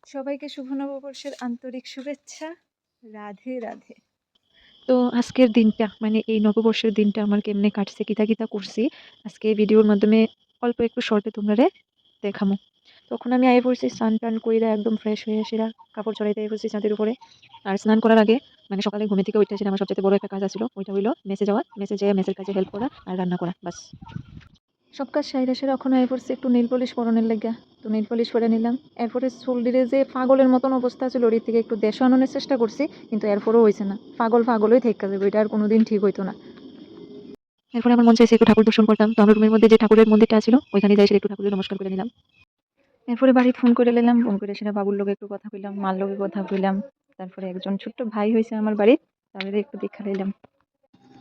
সবাইকে শুভ নববর্ষের আন্তরিক শুভেচ্ছা। রাধে রাধে। তো আজকের দিনটা মানে এই নববর্ষের দিনটা আমার কেমনে কাটছে, কিতা কিতা করছি আজকে এই ভিডিওর মাধ্যমে অল্প একটু শর্টে তোমরা দেখামো। তখন আমি আয়ে পড়ছি স্নান টান কইরা একদম ফ্রেশ হয়ে সেরা কাপড় চড়াইতে আয়ে পড়ছি ছাদের উপরে। আর স্নান করার আগে মানে সকালে ঘুমে থেকে উঠতে আমার সবচেয়ে বড় একটা কাজ আছিল, ওইটা হইলো মেসে যাওয়া, মেসে যেয়ে মেসের কাজে হেল্প করা আর রান্না করা, বাস। সব কাজ সাইরা সেরা এখন আয়ে পড়ছি একটু নীল পলিশ পরনের লাগিয়া। তো নীল পলিশ পরে নিলাম। এরপরে চুল দিলে যে পাগলের মতন অবস্থা ছিল ওর থেকে একটু দেশ আনানোর চেষ্টা করছি, কিন্তু এরপরও হয়েছে না। পাগলই থেকে যাবে, এটা আর কোনোদিন ঠিক হইতো না। এরপরে আমার মন চাইছে একটু ঠাকুর দর্শন করতাম, তো আমার রুমের মধ্যে যে ঠাকুরের মন্দিরটা ছিল ওইখানে যাই একটু ঠাকুরের নমস্কার করে নিলাম। এরপরে বাড়ি ফোন করে নিলাম, ফোন করে সেটা বাবুর লোকে একটু কথা কইলাম, মার লোকে কথা কইলাম। তারপরে একজন ছোট্ট ভাই হয়েছে আমার বাড়ির, তাদের একটু দীক্ষা নিলাম।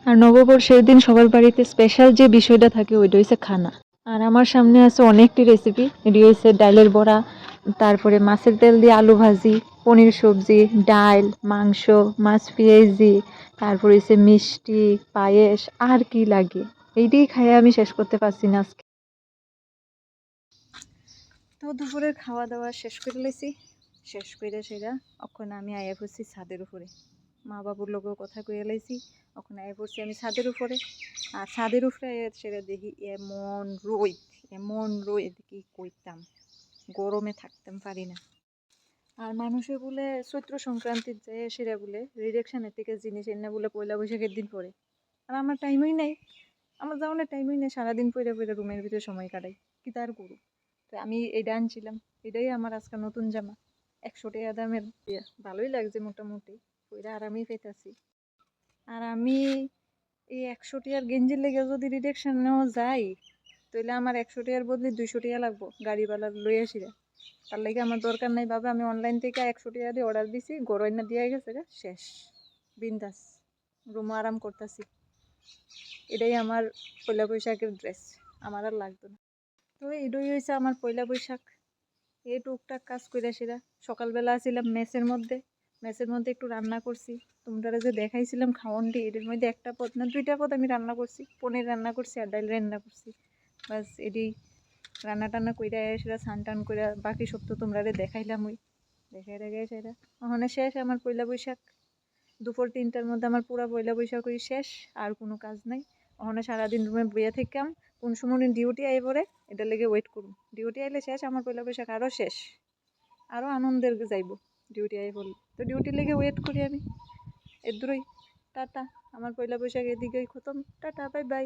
আর নববর্ষের দিন সবার বাড়িতে স্পেশাল যে বিষয়টা থাকে ওইটা হচ্ছে খানা। আর আমার সামনে আছে অনেকটি রেসিপি। এটি হচ্ছে ডালের বড়া, তারপরে মাছের তেল দিয়ে আলু ভাজি, পনির সবজি, ডাল, মাংস, মাছ পেঁয়াজি, তারপরে হচ্ছে মিষ্টি, পায়েস, আর কি লাগে। এইটাই খাইয়ে আমি শেষ করতে পারছি না আজকে। তো দুপুরের খাওয়া দাওয়া শেষ করে লেছি, শেষ করে সেরা এখন আমি আয়া পড়ছি ছাদের উপরে। মা বাবুর লোকেও কথা কইয়া লাইছি, এখন আয়া পড়ছি আমি ছাদের উপরে। আর ছাদের উপরে সেরা দেখি এমন রোদ কি কইতাম, গরমে থাকতাম পারি না। আর মানুষে বলে চৈত্র সংক্রান্তির যায় সেরা বলে রিজেকশনের থেকে জিনিস এনে বলে পয়লা বৈশাখের দিন পরে। আর আমার টাইমই নাই, আমার যাওয়ার টাইমই নেই, সারাদিন পরে পরে রুমের ভিতরে সময় কাটাই, কি তার করু। তো আমি এটা আনছিলাম, এটাই আমার আজকে নতুন জামা, 100 টাকা দামের। ভালোই লাগছে মোটামুটি, পরে আরামই পেতেছি। আর আমি এই 100 টাকার গেঞ্জির লেগে যদি রিডাকশন নেওয়া যায়, তাহলে আমার 100 টাকার বদলে 200 টাকা লাগবো গাড়িওয়ালার লই আসিরা। তার লাগে আমার দরকার নাই বাবা, আমি অনলাইন থেকে 100 টাকা দিয়ে অর্ডার দিছি, গরইনা দিয়ে গেছে শেষ, বিন্দাস রুমে আরাম করতেছি। এটাই আমার পয়লা বৈশাখের ড্রেস, আমার আর লাগতো না। তো এটাই হয়েছে আমার পয়লা বৈশাখ। এই টুকটাক কাজ করে সেরা সকালবেলা ছিলাম মেসের মধ্যে একটু রান্না করছি। তোমরা যে দেখাইছিলাম খাওয়ানটি, এটার মধ্যে একটা পদ না 2টা পদ আমি রান্না করছি, পনির রান্না করছি আর ডাল রান্না করছি, বাস। এটি রান্না টান্না কইরা সেটা স্নান টান করে বাকি সব তো তোমরা দেখাইলাম, ওই দেখাই সেটা ওখানে শেষ আমার পয়লা বৈশাখ। দুপুর 3টার মধ্যে আমার পুরো পয়লা বৈশাখ হয়ে শেষ, আর কোনো কাজ নাই। ওখানে সারাদিন রুমে বইয়া থাকতাম, কোন সময় ডিউটি আই পড়ে এটার লেগে ওয়েট করুন। ডিউটি আইলে শেষ আমার পয়লা বৈশাখ, আরও শেষ, আরও আনন্দের যাইব ডিউটি আই পড়লে। তো ডিউটির লেগে ওয়েট করি আমি। এর দূরই টাটা, আমার পয়লা বৈশাখ এদিকেই খতম। Tata, bye bye.